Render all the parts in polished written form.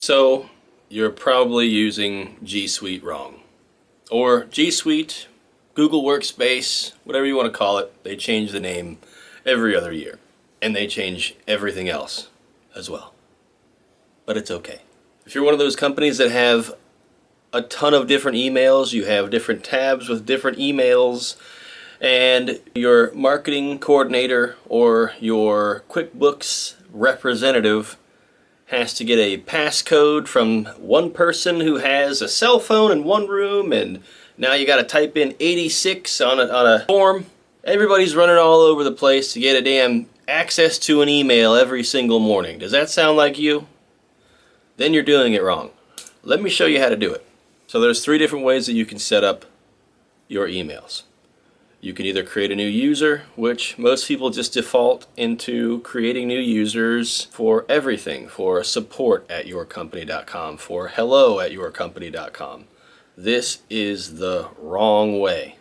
So you're probably using GSuite wrong. Or GSuite, Google Workspace, whatever you want to call it. They change the name every other year. And they change everything else as well. But it's okay. If you're one of those companies that have a ton of different emails, you have different tabs with different emails, and your marketing coordinator or your QuickBooks representative has to get a passcode from one person who has a cell phone in one room, and now you got to type in 86 on a form. Everybody's running all over the place to get a damn access to an email every single morning. Does that sound like you? Then you're doing it wrong. Let me show you how to do it. So there's 3 different ways that you can set up your emails. You can either create a new user, which most people just default into creating new users for everything, for support@yourcompany.com, for hello@yourcompany.com. This is the wrong way.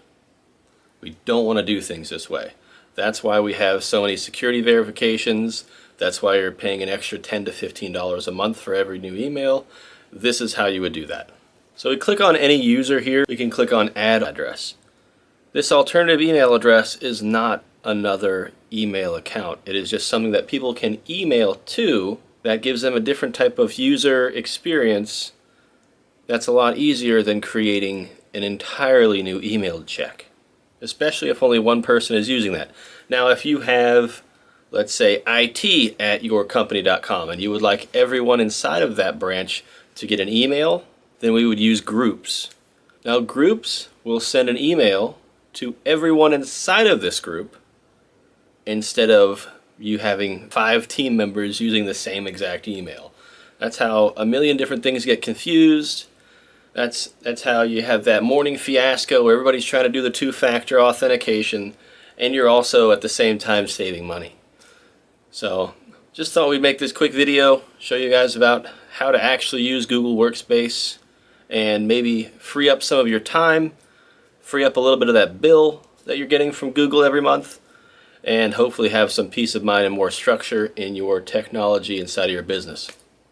We don't want to do things this way. That's why we have so many security verifications. That's why you're paying an extra $10 to $15 a month for every new email. This is how you would do that. So we click on any user here. We can click on add address. This alternative email address is not another email account. It is just something that people can email to that gives them a different type of user experience that's a lot easier than creating an entirely new email to check, especially if only one person is using that. Now, if you have, let's say, IT@yourcompany.com, and you would like everyone inside of that branch to get an email, then we would use groups. Now, groups will send an email to everyone inside of this group instead of you having 5 team members using the same exact email. That's how a million different things get confused. That's how you have that morning fiasco where everybody's trying to do the 2-factor authentication, and you're also at the same time saving money. So just thought we'd make this quick video, show you guys about how to actually use Google Workspace and maybe free up some of your time, free up a little bit of that bill that you're getting from Google every month, and hopefully have some peace of mind and more structure in your technology inside of your business.